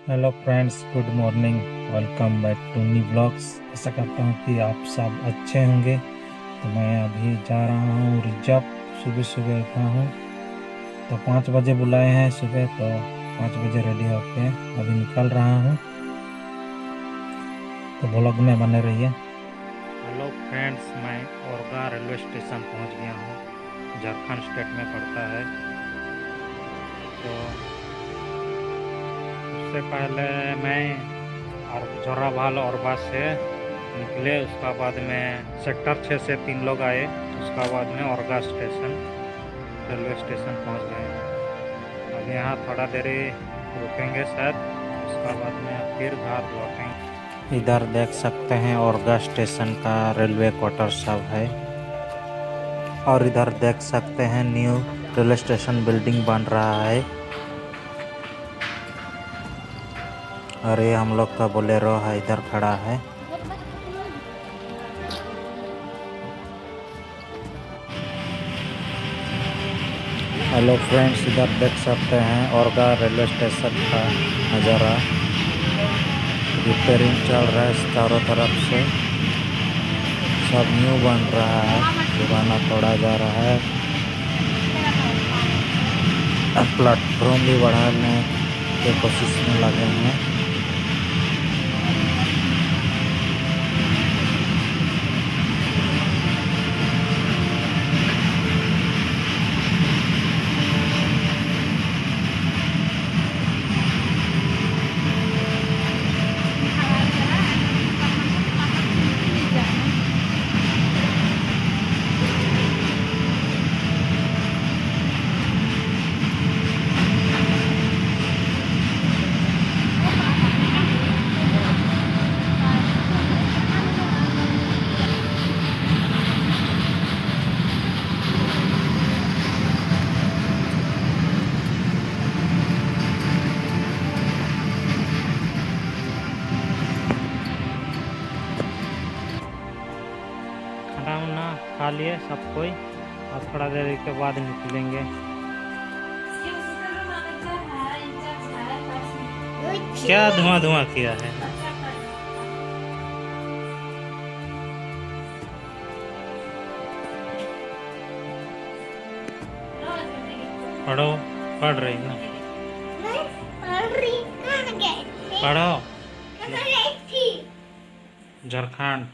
Hello friends, good morning. Welcome back to new blogs. आशा करता हूँ कि आप सब अच्छे होंगे। तो मैं अभी जा रहा हूँ रिजर्व। सुबह सुबह उठा हूँ तो 5 बजे बुलाए हैं सुबह, तो 5 बजे रेडी होके अभी निकल रहा हूँ। तो ब्लॉग में बने रहिए। हेलो फ्रेंड्स, मैं औरगा रेलवे स्टेशन पहुँच गया हूँ। झारखंड स्टेट में पड़ता है। तो उससे पहले मैं और जोराभाल औरबा से निकले। उसका बाद में सेक्टर 6 से 3 लोग आए। उसका बाद में औरगा स्टेशन रेलवे स्टेशन पहुंच गए। अब यहाँ थोड़ा देर रुकेंगे शायद, उसका बाद में फिर घर लौटेंगे। इधर देख सकते हैं औरगा स्टेशन का रेलवे क्वार्टर सब है। और इधर देख सकते हैं न्यू रेलवे स्टेशन बिल्डिंग बन रहा है। और ये हम लोग का बोलेरो है, इधर खड़ा है। हेलो फ्रेंड्स, इधर देख सकते हैं औरगा रेलवे स्टेशन का नज़ारा। रिपेयरिंग चल रहा है चारों तरफ से। सब न्यू बन रहा है, पुराना तोड़ा जा रहा है। प्लेटफॉर्म भी बढ़ाने की कोशिश में लगे हैं। खाना वाना खा लिए सब कोई, और थोड़ा देर के बाद निकलेंगे। क्या धुआं धुआं किया है। पढ़ो, पढ़ रही ना? पढ़ो। झारखंड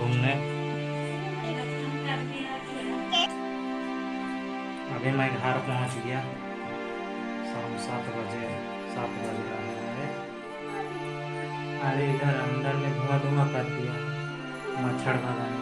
घूमने। अभी मैं घर पहुंच गया। शाम 7 बजे, 7 बज रहा है। अरे इधर अंदर में धुआं धुआं कर दिया, मच्छर भगाने